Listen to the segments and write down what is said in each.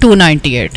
298।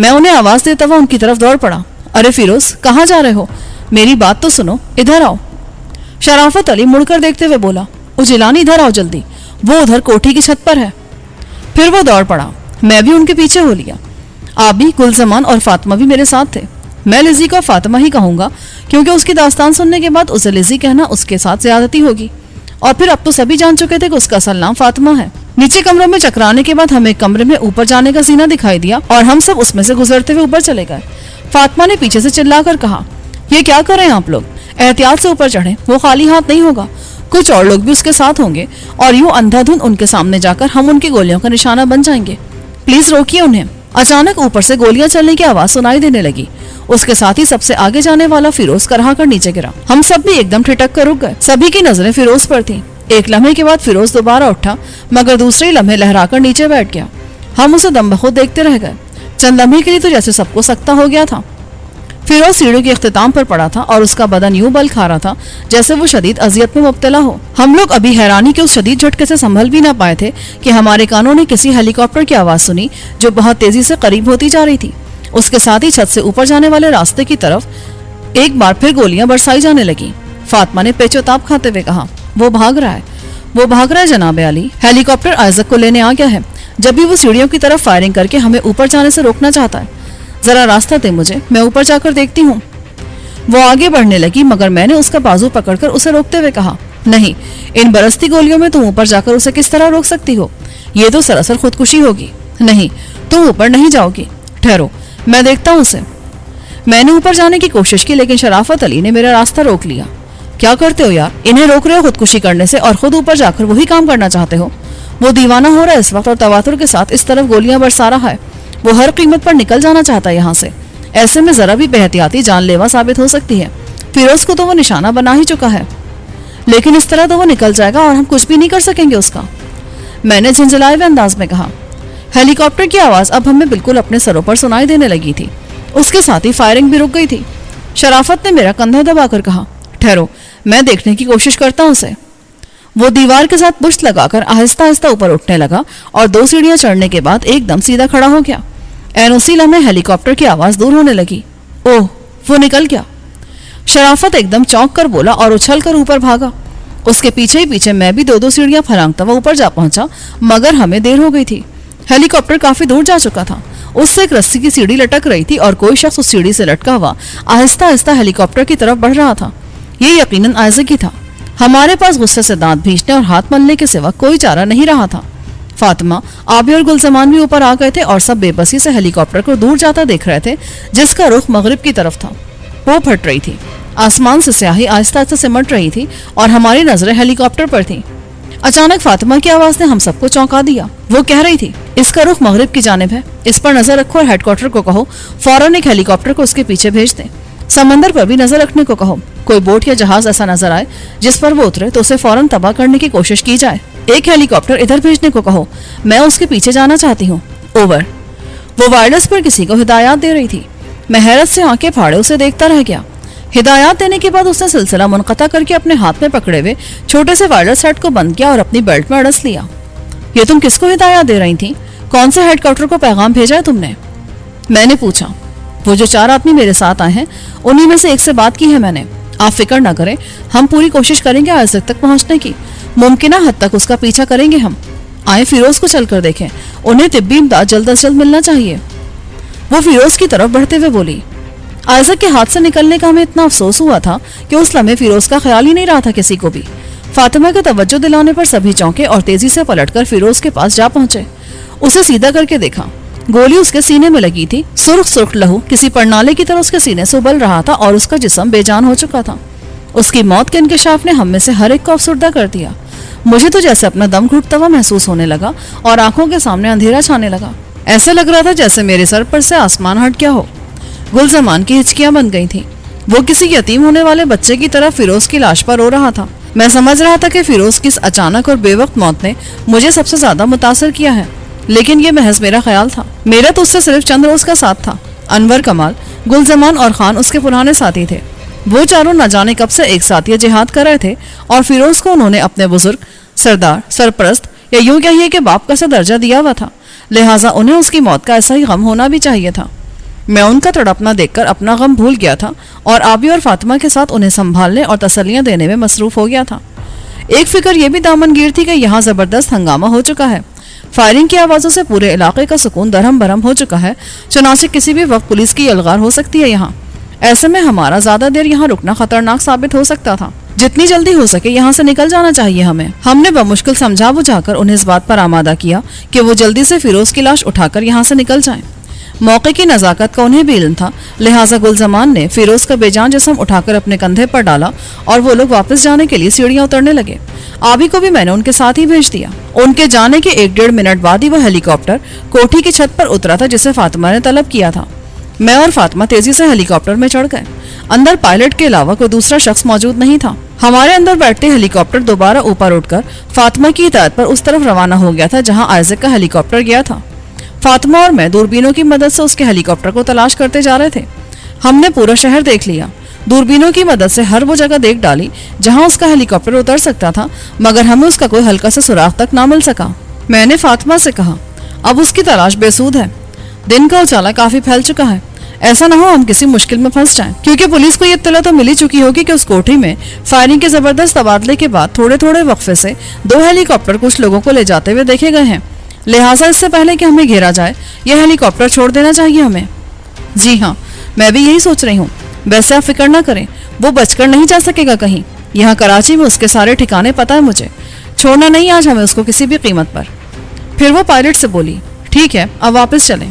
میں انہیں آواز دیتا ہوا ان کی طرف دوڑ پڑا. ارے فیروز, کہاں جا رہے ہو؟ میری بات تو سنو, ادھر آؤ. شرافت علی مڑ کر دیکھتے ہوئے بولا, اجلانی ادھر آؤ جلدی, وہ ادھر کوٹھی کی چھت پر ہے. پھر وہ دوڑ پڑا. میں بھی ان کے پیچھے ہو لیا. آبی, گلزمان اور فاطمہ بھی میرے ساتھ تھے. میں لزی کو فاطمہ ہی کہوں گا کیونکہ اس کی داستان سننے کے بعد اسے لزی کہنا اس کے ساتھ زیادتی ہوگی, اور پھر اب تو سبھی جان چکے تھے کہ اس کا اصل نام فاطمہ ہے. نیچے کمروں میں چکرانے کے بعد ہمیں کمرے میں اوپر جانے کا زینہ دکھائی دیا اور ہم سب اس میں سے گزرتے ہوئے اوپر چلے گئے. فاطمہ نے پیچھے سے چلا کر کہا, یہ کیا کر رہے ہیں آپ لوگ؟ احتیاط سے اوپر چڑھیں, وہ خالی ہاتھ نہیں ہوگا, کچھ اور لوگ بھی اس کے ساتھ ہوں گے, اور یوں اندھا دھند ان کے سامنے جا کر ہم ان کی گولیوں کا نشانہ بن جائیں گے. پلیز روکیے انہیں. اچانک اوپر سے گولیاں چلنے کی آواز سنائی دینے لگی. اس کے ساتھ ہی سب سے آگے جانے والا فیروز کرہا کر نیچے گرا. ہم سب بھی ایک دم ٹھٹک کر رک گئے. سبھی کی نظریں فیروز پر تھیں. ایک لمحے کے بعد فیروز دوبارہ اٹھا, مگر دوسرے لمحے لہرا کر نیچے بیٹھ گیا. ہم اسے دم بخود دیکھتے رہ گئے. چند لمحے کے لیے تو جیسے سب کو سکتا ہو گیا تھا. فیروز سیڑھیوں کے اختتام پر پڑا تھا اور اس کا بدن یوں بل کھا رہا تھا جیسے وہ شدید اذیت میں مبتلا ہو. ہم لوگ ابھی حیرانی کے اس شدید جھٹکے سے سنبھل بھی نہ پائے تھے کہ ہمارے کانوں نے کسی ہیلی کاپٹر کی آواز سنی جو بہت تیزی سے قریب ہوتی جا رہی تھی. اس کے ساتھ ہی چھت سے اوپر جانے والے راستے کی طرف ایک بار پھر گولیاں برسائی جانے لگیں. فاطمہ نے پیچ و تاب کھاتے ہوئے کہا, وہ بھاگ رہا ہے, وہ بھاگ رہا ہے جناب علی. ہیلی کاپٹر آئزک کو لینے آ گیا ہے. جب بھی وہ سیڑھیوں کی طرف فائرنگ کر کے ہمیں اوپر جانے سے روکنا چاہتا ہے. ذرا راستہ دے مجھے, میں اوپر جا کر دیکھتی ہوں. وہ آگے بڑھنے لگی مگر میں نے اس کا بازو پکڑ کر اسے روکتے ہوئے کہا, نہیں, ان برستی گولیوں میں تم اوپر جا کر اسے کس طرح روک سکتی ہو؟ یہ تو سراسر خودکشی ہوگی. نہیں, تم اوپر نہیں جاؤ گی. ٹھہرو, میں دیکھتا ہوں اسے. میں نے اوپر جانے کی کوشش کی لیکن شرافت علی نے میرا راستہ روک لیا. کیا کرتے ہو یار؟ انہیں روک رہے ہو خودکشی کرنے سے اور خود اوپر جا کر وہی کام کرنا چاہتے ہو. وہ دیوانہ ہو رہا ہے اس وقت اور تواتر کے ساتھ اس طرف گولیاں برسا رہا ہے. وہ ہر قیمت پر نکل جانا چاہتا ہے یہاں سے. ایسے میں ذرا بھی بے احتیاطی جان لیوا ثابت ہو سکتی ہے. فیروز کو تو وہ نشانہ بنا ہی چکا ہے, لیکن اس طرح تو وہ نکل جائے گا اور ہم کچھ بھی نہیں کر سکیں گے اس کا. میں نے جھنجھلائے ہوئے انداز میں کہا. ہیلی کاپٹر کی آواز اب ہمیں بالکل اپنے سروں پر سنائی دینے لگی تھی. اس کے ساتھ ہی فائرنگ بھی رک گئی تھی. شرافت نے میرا کندھا دبا کر کہا, ٹھہرو, میں دیکھنے کی کوشش کرتا ہوں اسے. وہ دیوار کے ساتھ پشت لگا کر آہستہ آہستہ اوپر اٹھنے لگا اور 2 سیڑھیاں چڑھنے کے بعد ایک دم سیدھا کھڑا ہو گیا. این اسی لمحے ہیلی کاپٹر کی آواز دور ہونے لگی. اوہ, وہ نکل گیا. شرافت ایک دم چونک کر بولا اور اچھل کر اوپر بھاگا. اس کے پیچھے ہی پیچھے میں بھی 2 سیڑھیاں پھلانگتا ہوا اوپر جا پہنچا مگر ہمیں دیر ہو گئی تھی. ہیلی کاپٹر کافی دور جا چکا تھا. اس سے ایک رسی کی سیڑھی لٹک رہی تھی اور کوئی شخص اس سیڑھی سے لٹکا ہوا آہستہ آہستہ ہیلی کاپٹر کی طرف بڑھ رہا تھا. یہ یقیناً آئزک ہی تھا. ہمارے پاس غصے سے دانت بھینچنے اور ہاتھ ملنے کے سوا کوئی چارہ نہیں رہا تھا. فاطمہ, آبی اور گلزمان بھی اوپر آ گئے تھے اور سب بے بسی سے ہیلی کاپٹر کو دور جاتا دیکھ رہے تھے جس کا رخ مغرب کی طرف تھا. وہ پھٹ رہی تھی. آسمان سے سیاہی آہستہ آہستہ سمٹ رہی تھی اور ہماری نظریں ہیلی کاپٹر پر تھیں. اچانک فاطمہ کی آواز نے ہم سب کو چونکا دیا. وہ کہہ رہی تھی, اس کا رخ مغرب کی جانب ہے, اس پر نظر رکھو اور ہیڈ کوارٹر کو کہو فوراً ایک ہیلی کاپٹر کو اس کے پیچھے بھیج دیں. سمندر پر بھی نظر رکھنے کو کہو, کوئی بوٹ یا جہاز ایسا نظر آئے جس پر وہ اترے تو اسے فوراً تباہ کرنے کی کوشش کی جائے. ایک ہیلی کاپٹر ادھر بھیجنے کو کہو, میں اس کے پیچھے جانا چاہتی ہوں. اوور. وہ وائرلیس پر کسی کو ہدایات دے رہی تھی. میں حیرت سے آنکھیں پھاڑے اسے دیکھتا رہ گیا. ہدایات دینے کے بعد اس نے سلسلہ منقطع کر کے اپنے ہاتھ میں پکڑے ہوئے چھوٹے سے وائرلیس سیٹ کو بند کیا اور اپنی بیلٹ میں اڑس لیا. یہ تم کس کو ہدایات دے رہی تھی؟ کون سے ہیڈ کوارٹر کو پیغام بھیجا ہے تم نے؟ میں نے پوچھا. وہ جو 4 آدمی میرے ساتھ آئے ہیں انہی میں سے ایک سے بات کی ہے میں نے. آپ فکر نہ کریں, ہم پوری کوشش کریں گے آئزک تک پہنچنے کی. ممکنہ حد تک اس کا پیچھا کریں گے ہم. آئیں فیروز کو چل کر دیکھیں, انہیں طبی امداد جلد از جلد ملنا چاہیے. وہ فیروز کی طرف بڑھتے ہوئے بولی. آئزک کے ہاتھ سے نکلنے کا ہمیں اتنا افسوس ہوا تھا کہ اس لمحے فیروز کا خیال ہی نہیں رہا تھا کسی کو بھی. فاطمہ کا توجہ دلانے پر سبھی چونکے اور تیزی سے پلٹ کر فیروز کے پاس جا پہنچے. اسے سیدھا کر کے دیکھا. گولی اس کے سینے میں لگی تھی. سرخ سرخ لہو کسی پرنالے کی طرح اس کے سینے سے ابل رہا تھا اور اس کا جسم بے جان ہو چکا تھا. اس کی موت کے انکشاف نے ہم میں سے ہر ایک کو افسردہ کر دیا. مجھے تو جیسے اپنا دم گھٹتا ہوا محسوس ہونے لگا اور آنکھوں کے سامنے اندھیرا چھانے لگا. ایسا لگ رہا تھا جیسے میرے سر پر سے آسمان ہٹ گیا ہو. گلزمان کی ہچکیاں بن گئی تھیں. وہ کسی یتیم ہونے والے بچے کی طرح فیروز کی لاش پر رو رہا تھا. میں سمجھ رہا تھا کہ فیروز کی اس اچانک اور بے وقت موت نے مجھے سب سے زیادہ متاثر کیا ہے, لیکن یہ محض میرا خیال تھا. میرا تو اس سے صرف چند روز کا ساتھ تھا. انور, کمال, گلزمان اور خان اس کے پرانے ساتھی تھے. وہ چاروں نہ جانے کب سے ایک ساتھ یہ جہاد کر رہے تھے اور فیروز کو انہوں نے اپنے بزرگ, سردار, سرپرست یا یوں کہیے کہ باپ کا سا درجہ دیا ہوا تھا. لہٰذا انہیں اس کی موت کا ایسا ہی غم ہونا بھی چاہیے تھا. میں ان کا تڑپنا دیکھ کر اپنا غم بھول گیا تھا اور آبی اور فاطمہ کے ساتھ انہیں سنبھالنے اور تسلیاں دینے میں مصروف ہو گیا تھا۔ ایک فکر یہ بھی دامن گیر تھی کہ یہاں زبردست ہنگامہ ہو چکا ہے۔ فائرنگ کی آوازوں سے پورے علاقے کا سکون درہم برہم ہو چکا ہے، چنانچہ کسی بھی وقت پولیس کی یلغار ہو سکتی ہے یہاں۔ ایسے میں ہمارا زیادہ دیر یہاں رکنا خطرناک ثابت ہو سکتا تھا۔ جتنی جلدی ہو سکے یہاں سے نکل جانا چاہیے ہمیں۔ ہم نے بمشکل سمجھا بجھا کر انہیں اس بات پر آمادہ کیا کہ وہ جلدی سے فیروز کی لاش اٹھا کر یہاں سے نکل جائیں۔ موقع کی نزاکت کا انہیں بھی علم تھا، لہٰذا گلزمان نے فیروز کا بے جان جسم اٹھا کر اپنے کندھے پر ڈالا اور وہ لوگ واپس جانے کے لیے سیڑھیاں اترنے لگے۔ آبی کو بھی میں نے ان کے ساتھ ہی بھیج دیا۔ ان کے جانے کے 1-1.5 منٹ بعد ہی وہ ہیلی کاپٹر کوٹھی کی چھت پر اترا تھا جسے فاطمہ نے طلب کیا تھا۔ میں اور فاطمہ تیزی سے ہیلی کاپٹر میں چڑھ گئے۔ اندر پائلٹ کے علاوہ کوئی دوسرا شخص موجود نہیں تھا۔ ہمارے اندر بیٹھتے ہیلی کاپٹر دوبارہ اوپر اٹھ کر فاطمہ کی ہدایت پر اس طرف روانہ ہو گیا تھا جہاں آئزک کا ہیلی کاپٹر گیا تھا۔ فاطمہ اور میں دوربینوں کی مدد سے اس کے ہیلی کاپٹر کو تلاش کرتے جا رہے تھے۔ ہم نے پورا شہر دیکھ لیا، دوربینوں کی مدد سے ہر وہ جگہ دیکھ ڈالی جہاں اس کا ہیلی کاپٹر اتر سکتا تھا، مگر ہمیں اس کا کوئی ہلکا سے سراغ تک نہ مل سکا۔ میں نے فاطمہ سے کہا، اب اس کی تلاش بے سود ہے، دن کا اجالا کافی پھیل چکا ہے، ایسا نہ ہو ہم کسی مشکل میں پھنس جائیں، کیونکہ پولیس کو یہ اطلاع تو ملی چکی ہوگی کہ اس کوٹھی میں فائرنگ کے زبردست تبادلے کے بعد تھوڑے تھوڑے وقفے سے 2 ہیلی کاپٹر کچھ لوگوں کو لے جاتے ہوئے دیکھے گئے ہیں، لہٰذا اس سے پہلے کہ ہمیں گھیرا جائے یہ ہیلی کاپٹر چھوڑ دینا چاہیے ہمیں۔ جی ہاں، میں بھی یہی سوچ رہی ہوں، ویسے آپ فکر نہ کریں، وہ بچ کر نہیں جا سکے گا کہیں، یہاں کراچی میں اس کے سارے ٹھکانے پتہ ہے مجھے، چھوڑنا نہیں آج ہمیں اس کو کسی بھی قیمت پر۔ پھر وہ پائلٹ سے بولی، ٹھیک ہے اب واپس چلیں۔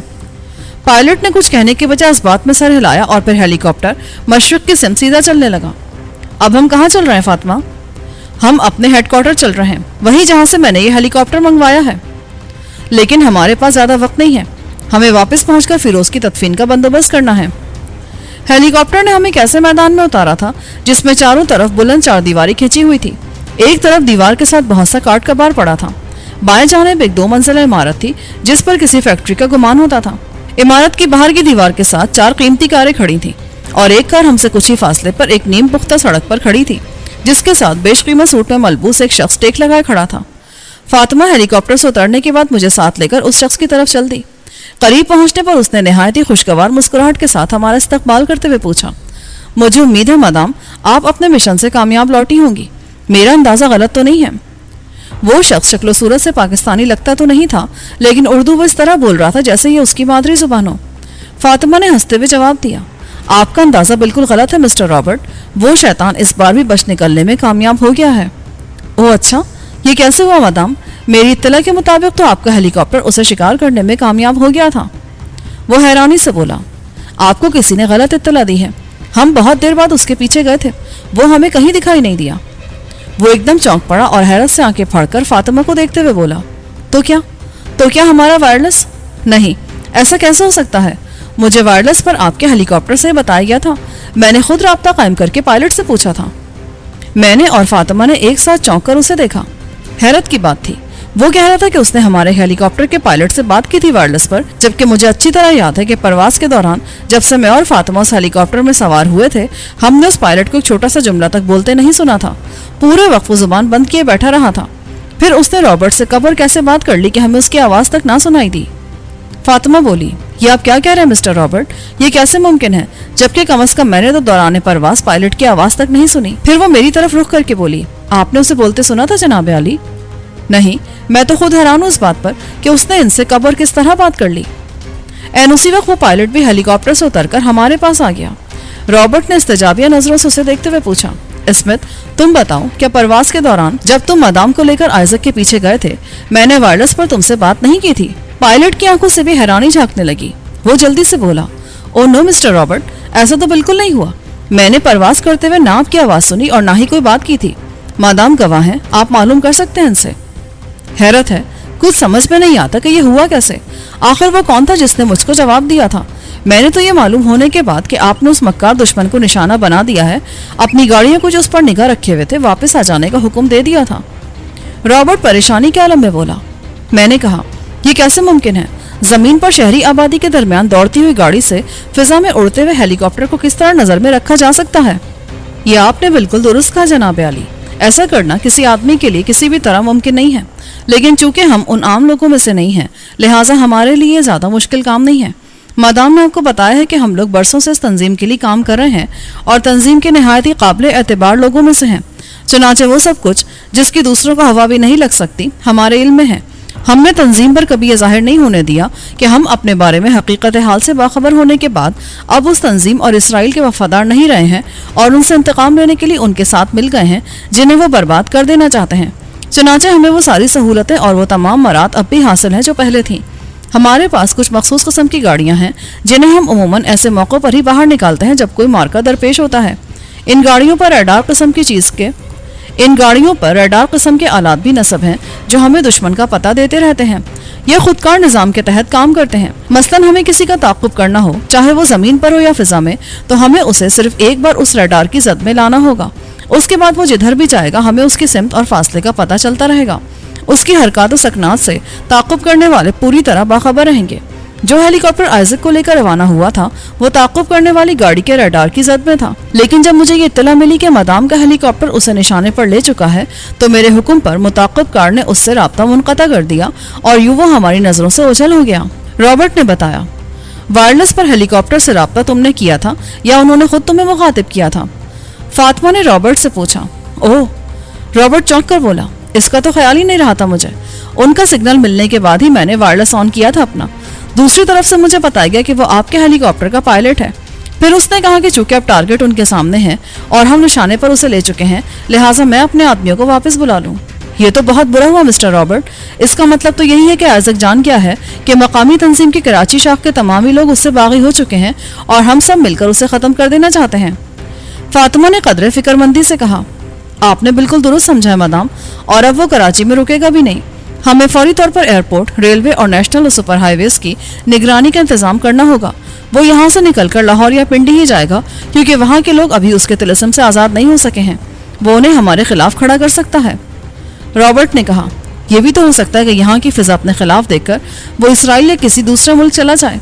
پائلٹ نے کچھ کہنے کے بجائے اس بات میں سر ہلایا اور پھر ہیلی کاپٹر مشرق کی سمت سیدھا چلنے لگا۔ اب ہم کہاں چل رہے ہیں فاطمہ؟ ہم اپنے ہیڈ کوارٹر چل رہے ہیں، وہیں جہاں سے میں نے یہ ہیلی کاپٹر منگوایا ہے، لیکن ہمارے پاس زیادہ وقت نہیں ہے، ہمیں واپس پہنچ کر فیروز کی تدفین کا بندوبست کرنا ہے۔ ہیلی کاپٹر نے ہمیں کیسے میدان میں اتارا تھا جس میں چاروں طرف بلند 4 دیواری کھینچی ہوئی تھی، ایک طرف دیوار کے ساتھ بہت سا کاٹ کباڑ پڑا تھا، بائیں جانب ایک 2 منزلہ عمارت تھی جس پر کسی فیکٹری کا گمان ہوتا تھا۔ عمارت کی باہر کی دیوار کے ساتھ 4 قیمتی کاریں کھڑی تھیں اور ایک کار ہم سے کچھ ہی فاصلے پر ایک نیم پختہ سڑک پر کھڑی تھی جس کے ساتھ بیش قیمت سوٹ میں ملبوس ایک شخص ٹیک لگائے کھڑا تھا۔ فاطمہ ہیلی کاپٹر سے اترنے کے بعد مجھے ساتھ لے کر اس شخص کی طرف چل دی۔ قریب پہنچنے پر اس نے نہایت ہی خوشگوار مسکراہٹ کے ساتھ ہمارا استقبال کرتے ہوئے پوچھا، مجھے امید ہے مدام آپ اپنے مشن سے کامیاب لوٹی ہوں گی، میرا اندازہ غلط تو نہیں ہے؟ وہ شخص شکل و صورت سے پاکستانی لگتا تو نہیں تھا، لیکن اردو وہ اس طرح بول رہا تھا جیسے یہ اس کی مادری زبان ہو۔ فاطمہ نے ہنستے ہوئے جواب دیا، آپ کا اندازہ بالکل غلط ہے مسٹر رابرٹ، وہ شیطان اس بار بھی بچ نکلنے میں کامیاب ہو گیا ہے۔ اوہ اچھا، یہ کیسے ہوا مدام؟ میری اطلاع کے مطابق تو آپ کا ہیلی کاپٹر اسے شکار کرنے میں کامیاب ہو گیا تھا۔ وہ حیرانی سے بولا، آپ کو کسی نے غلط اطلاع دی ہے، ہم بہت دیر بعد اس کے پیچھے گئے تھے، وہ ہمیں کہیں دکھائی نہیں دیا۔ وہ ایک دم چونک پڑا اور حیرت سے آنکھیں پھاڑ کر فاطمہ کو دیکھتے ہوئے بولا، تو کیا ہمارا وائرلیس؟ نہیں، ایسا کیسے ہو سکتا ہے؟ مجھے وائرلیس پر آپ کے ہیلی کاپٹر سے بتایا گیا تھا، میں نے خود رابطہ قائم کر کے پائلٹ سے پوچھا تھا۔ میں نے اور فاطمہ نے ایک ساتھ چونک کر اسے دیکھا۔ حیرت کی بات تھی، وہ کہہ رہا تھا کہ اس نے ہمارے ہیلی کاپٹر کے پائلٹ سے بات کی تھی وائرلیس پر، جبکہ مجھے اچھی طرح یاد ہے کہ پرواز کے دوران جب سے میں اور فاطمہ اس ہیلی کاپٹر میں سوار ہوئے تھے، ہم نے اس پائلٹ کو ایک چھوٹا سا جملہ تک بولتے نہیں سنا تھا، پورے وقت وہ زبان بند کیے بیٹھا رہا تھا۔ پھر اس نے رابرٹ سے کب اور کیسے بات کر لی کہ ہمیں اس کی آواز تک نہ سنائی دی۔ فاطمہ بولی، یہ آپ کیا کہہ رہے ہیں مسٹر رابرٹ؟ یہ کیسے ممکن ہے، جبکہ کم از کم میں نے تو دوران پرواز پائلٹ کی آواز تک نہیں سنی۔ پھر وہ میری طرف رخ کر کے بولی، آپ نے اسے بولتے سنا تھا جناب عالی؟ نہیں، میں تو خود حیران ہوں اس بات پر کہ اس نے ان سے کب اور کس طرح بات کر لی۔ این اسی وقت وہ پائلٹ بھی ہیلی کاپٹر سے اتر کر ہمارے پاس آ گیا۔ رابرٹ نے استجابیہ نظروں سے اسے دیکھتے ہوئے پوچھا، اسمتھ تم بتاؤ، کیا پرواز کے دوران جب تم مدام کو لے کر آئزک کے پیچھے گئے تھے میں نے وائرلیس پر تم سے بات نہیں کی تھی؟ پائلٹ کی آنکھوں سے بھی حیرانی جھانکنے لگی۔ وہ جلدی سے بولا، او نو مسٹر رابرٹ، ایسا تو بالکل نہیں ہوا، میں نے پرواز کرتے ہوئے نہ آپ کی آواز سنی اور نہ ہی کوئی بات کی تھی، مدام گواہ ہیں، آپ معلوم کر سکتے ہیں ان سے۔ حیرت ہے، کچھ سمجھ میں نہیں آتا کہ یہ ہوا کیسے، آخر وہ کون تھا جس نے مجھ کو جواب دیا تھا؟ میں نے تو یہ معلوم ہونے کے بعد کہ آپ نے اس مکار دشمن کو نشانہ بنا دیا ہے، اپنی گاڑیوں کو جو اس پر نگاہ رکھے ہوئے تھے واپس آ جانے کا حکم دے دیا تھا۔ رابرٹ پریشانی کے عالم میں بولا، میں نے کہا، یہ کیسے ممکن ہے؟ زمین پر شہری آبادی کے درمیان دوڑتی ہوئی گاڑی سے فضا میں اڑتے ہوئے ہیلی کاپٹر کو کس طرح نظر میں رکھا جا سکتا ہے؟ یہ آپ نے بالکل درست کہا جناب عالی، ایسا کرنا کسی آدمی کے لیے کسی بھی طرح ممکن نہیں ہے، لیکن چونکہ ہم ان عام لوگوں میں سے نہیں ہیں لہٰذا ہمارے لیے زیادہ مشکل کام نہیں ہے۔ مادام نے آپ کو بتایا ہے کہ ہم لوگ برسوں سے اس تنظیم کے لیے کام کر رہے ہیں اور تنظیم کے نہایت ہی قابل اعتبار لوگوں میں سے ہیں، چنانچہ وہ سب کچھ جس کی دوسروں کو ہوا بھی نہیں لگ سکتی ہمارے علم میں ہے۔ ہم نے تنظیم پر کبھی یہ ظاہر نہیں ہونے دیا کہ ہم اپنے بارے میں حقیقت حال سے باخبر ہونے کے بعد اب اس تنظیم اور اسرائیل کے وفادار نہیں رہے ہیں اور ان سے انتقام لینے کے لیے ان کے ساتھ مل گئے ہیں جنہیں وہ برباد کر دینا چاہتے ہیں۔ چنانچہ ہمیں وہ ساری سہولتیں اور وہ تمام مراد اب بھی حاصل ہیں جو پہلے تھیں۔ ہمارے پاس کچھ مخصوص قسم کی گاڑیاں ہیں جنہیں ہم عموماً ایسے موقعوں پر ہی باہر نکالتے ہیں جب کوئی مارکا درپیش ہوتا ہے۔ ان گاڑیوں پر ریڈار قسم کے آلات بھی نصب ہیں جو ہمیں دشمن کا پتہ دیتے رہتے ہیں۔ یہ خودکار نظام کے تحت کام کرتے ہیں۔ مثلاً ہمیں کسی کا تعاقب کرنا ہو، چاہے وہ زمین پر ہو یا فضا میں، تو ہمیں اسے صرف ایک بار اس ریڈار کی زد میں لانا ہوگا۔ اس کے بعد وہ جدھر بھی جائے گا ہمیں اس کی سمت اور فاصلے کا پتہ چلتا رہے گا۔ اس کی حرکات و سکنات سے تعاقب کرنے والے پوری طرح باخبر رہیں گے۔ جو ہیلی کاپٹر آئزک کو لے کر روانہ ہوا تھا وہ تعاقب کرنے والی گاڑی کے ریڈار کی زد میں تھا، لیکن جب مجھے یہ اطلاع ملی کہ مدام کا ہیلی کاپٹر اسے نشانے پر لے چکا ہے تو میرے حکم پر متعاقب کار نے اس سے رابطہ منقطع کر دیا اور یوں وہ ہماری نظروں سے اوجھل ہو گیا۔ رابرٹ نے بتایا، وائرلیس پر ہیلی کاپٹر سے رابطہ تم نے کیا تھا یا انہوں نے خود تمہیں مخاطب کیا تھا؟ فاطمہ نے رابرٹ سے پوچھا۔ اوہ، رابرٹ چونک کر بولا، اس کا تو خیال ہی نہیں رہا تھا مجھے۔ ان کا سگنل ملنے کے بعد ہی میں نے وائرلیس آن کیا تھا اپنا۔ دوسری طرف سے مجھے بتایا گیا کہ وہ آپ کے ہیلی کاپٹر کا پائلٹ ہے۔ پھر اس نے کہا کہ چونکہ اب ٹارگٹ ان کے سامنے ہے اور ہم نشانے پر اسے لے چکے ہیں لہٰذا میں اپنے آدمیوں کو واپس بلا لوں۔ یہ تو بہت برا ہوا مسٹر رابرٹ۔ اس کا مطلب تو یہی ہے کہ آئزک جان گیا ہے کہ مقامی تنظیم کی کراچی شاخ کے تمام ہی لوگ اس سے باغی ہو چکے ہیں اور ہم سب مل کر اسے ختم کر دینا چاہتے ہیں۔ فاطمہ نے قدرے فکر مندی سے کہا، آپ نے بالکل درست سمجھا ہے مدام، اور اب وہ کراچی میں رکے گا بھی نہیں۔ ہمیں فوری طور پر ایئرپورٹ، ریلوے اور نیشنل اور سپر ہائی ویز کی نگرانی کا انتظام کرنا ہوگا۔ وہ یہاں سے نکل کر لاہور یا پنڈی ہی جائے گا کیونکہ وہاں کے لوگ ابھی اس کے طلسم سے آزاد نہیں ہو سکے ہیں۔ وہ انہیں ہمارے خلاف کھڑا کر سکتا ہے۔ رابرٹ نے کہا، یہ بھی تو ہو سکتا ہے کہ یہاں کی فضا اپنے خلاف دیکھ کر وہ اسرائیل یا کسی دوسرے ملک چلا جائے۔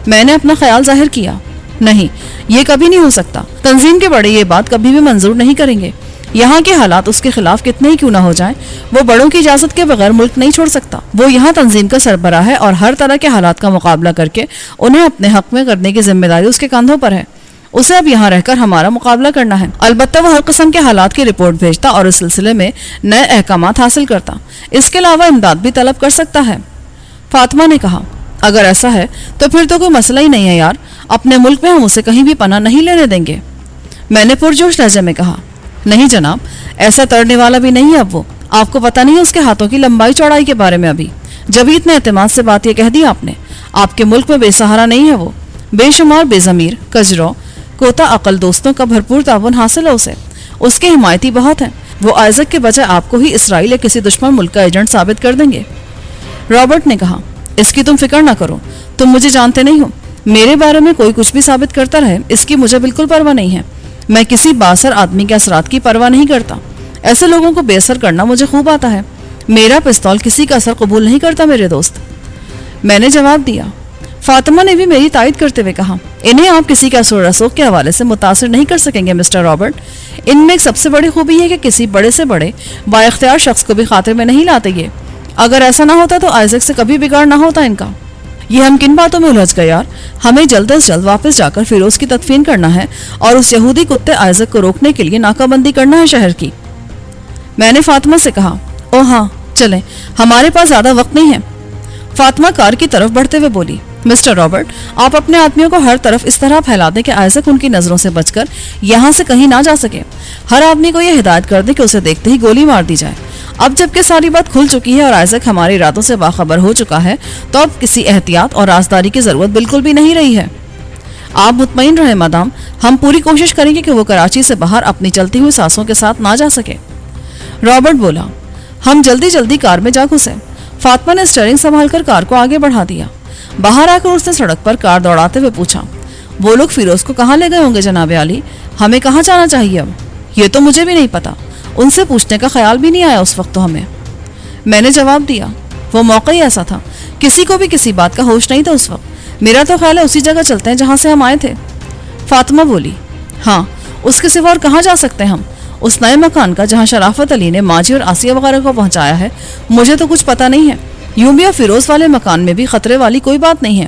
میں نے اپنا خیال ظاہر کیا، نہیں، یہ کبھی نہیں ہو سکتا۔ تنظیم کے بڑے یہ بات کبھی بھی منظور نہیں کریں گے۔ یہاں کے حالات اس کے خلاف کتنے ہی کیوں نہ ہو جائیں، وہ بڑوں کی اجازت کے بغیر ملک نہیں چھوڑ سکتا۔ وہ یہاں تنظیم کا سربراہ ہے اور ہر طرح کے حالات کا مقابلہ کر کے انہیں اپنے حق میں کرنے کی ذمہ داری اس کے کندھوں پر ہے۔ اسے اب یہاں رہ کر ہمارا مقابلہ کرنا ہے۔ البتہ وہ ہر قسم کے حالات کی رپورٹ بھیجتا اور اس سلسلے میں نئے احکامات حاصل کرتا۔ اس کے علاوہ امداد بھی طلب کر سکتا ہے۔ فاطمہ نے کہا، اگر ایسا ہے تو پھر تو کوئی مسئلہ ہی نہیں ہے یار، اپنے ملک میں ہم اسے کہیں بھی پناہ نہیں لینے دیں گے۔ میں نے پرجوش لہجے میں کہا، نہیں جناب، ایسا ترنے والا بھی نہیں ہے اب وہ۔ آپ کو پتہ نہیں اس کے ہاتھوں کی لمبائی چوڑائی کے بارے میں ابھی۔ جب اتنے اعتماد سے بات یہ کہہ دی آپ نے، آپ کے ملک میں بے سہارا نہیں ہے وہ۔ بے شمار بے ضمیر، کجرو، کوتا عقل دوستوں کا بھرپور تعاون حاصل ہے اسے۔ اس کے حمایتی بہت ہیں۔ وہ آئزک کے بجائے آپ کو ہی اسرائیل یا کسی دشمن ملک کا ایجنٹ ثابت کر دیں گے۔ رابرٹ نے کہا، اس کی تم فکر نہ کرو، تم مجھے جانتے نہیں ہو۔ میرے بارے میں کوئی کچھ بھی ثابت کرتا رہے اس کی مجھے بالکل پرواہ نہیں ہے۔ میں کسی بااثر آدمی کے اثرات کی پرواہ نہیں کرتا۔ ایسے لوگوں کو بے اثر کرنا مجھے خوب آتا ہے۔ میرا پستول کسی کا اثر قبول نہیں کرتا میرے دوست۔ میں نے جواب دیا۔ فاطمہ نے بھی میری تائید کرتے ہوئے کہا، انہیں آپ کسی کے اثر و رسوخ کے حوالے سے متاثر نہیں کر سکیں گے مسٹر رابرٹ۔ ان میں ایک سب سے بڑی خوبی ہے کہ کسی بڑے سے بڑے با اختیار شخص کو بھی خاطر میں نہیں لاتے یہ۔ اگر ایسا نہ ہوتا تو آئزک سے کبھی بگاڑ نہ ہوتا ان کا۔ یہ ہم کن باتوں میں الجھ گئے یار؟ ہمیں جلد از جلد واپس جا کر فیروز کی تدفین کرنا ہے اور اس یہودی کتے آئزک کو روکنے کے لیے ناکہ بندی کرنا ہے شہر کی۔ میں نے فاطمہ سے کہا، او ہاں چلیں، ہمارے پاس زیادہ وقت نہیں ہے۔ فاطمہ کار کی طرف بڑھتے ہوئے بولی، مسٹر رابرٹ، آپ اپنے آدمیوں کو ہر طرف اس طرح پھیلا دیں کہ آئزک ان کی نظروں سے بچ کر یہاں سے کہیں نہ جا سکے۔ ہر آدمی کو یہ ہدایت کر دیں کہ اسے دیکھتے ہی گولی مار دی جائے۔ اب جبکہ ساری بات کھل چکی ہے اور آئزک ہماری ارادوں سے باخبر ہو چکا ہے تو اب کسی احتیاط اور رازداری کی ضرورت بالکل بھی نہیں رہی ہے۔ آپ مطمئن رہیں مدام، ہم پوری کوشش کریں گے کہ وہ کراچی سے باہر اپنی چلتی ہوئی سانسوں کے ساتھ نہ جا سکے۔ رابرٹ بولا۔ ہم جلدی کار میں جا گھسے۔ فاطمہ نے اسٹیئرنگ سنبھال کر کار کو آگے بڑھا دیا۔ باہر آ کر اس نے سڑک پر کار دوڑاتے ہوئے پوچھا، وہ لوگ فیروز کو کہاں لے گئے ہوں گے جناب عالی؟ ہمیں کہاں جانا چاہیے اب؟ یہ تو مجھے بھی نہیں پتا، ان سے پوچھنے کا خیال بھی نہیں آیا اس وقت تو ہمیں۔ میں نے جواب دیا، وہ موقع ہی ایسا تھا، کسی کو بھی کسی بات کا ہوش نہیں تھا اس وقت۔ میرا تو خیال ہے اسی جگہ چلتے ہیں جہاں سے ہم آئے تھے۔ فاطمہ بولی، ہاں، اس کے سوا اور کہاں جا سکتے ہیں ہم؟ اس نئے مکان کا جہاں شرافت علی نے ماجی اور آسیہ وغیرہ کو پہنچایا ہے مجھے تو کچھ پتا نہیں ہے۔ یوں بھی فیروز والے مکان میں بھی خطرے والی کوئی بات نہیں ہے۔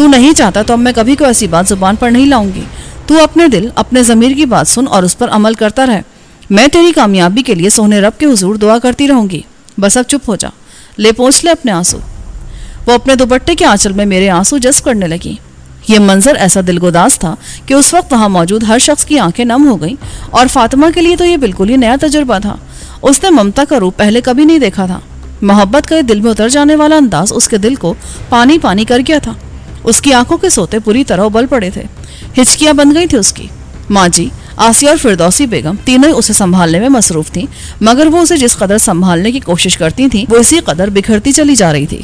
تو نہیں چاہتا تو اب میں کبھی کوئی ایسی بات زبان پر نہیں لاؤں گی. تو اپنے دل اپنے ضمیر کی بات سن اور اس پر عمل کرتا رہ. میں تیری کامیابی کے لیے سونے رب کے حضور دعا کرتی رہوں گی. بس اب چپ ہو جا, لے پوچھ لے اپنے آنسو. وہ اپنے دوپٹے کے آنچل میں میرے آنسو جذب کرنے لگی. یہ منظر ایسا دلگداز تھا کہ اس وقت وہاں موجود ہر شخص کی آنکھیں نم ہو گئیں, اور فاطمہ کے لیے تو یہ بالکل ہی نیا تجربہ تھا. اس نے ممتا کا روپ پہلے کبھی نہیں دیکھا تھا. محبت کا یہ دل میں اتر جانے والا انداز اس کے دل کو پانی پانی کر گیا تھا. اس کی آنکھوں کے سوتے پوری طرح ابل پڑے تھے. ہچکیاں بن گئی تھی اس کی. ماں جی, آسیہ اور فردوسی بیگم تینوں ہی اسے سنبھالنے میں مصروف تھیں, مگر وہ اسے جس قدر سنبھالنے کی کوشش کرتی تھیں وہ اسی قدر بکھرتی چلی جا رہی تھی.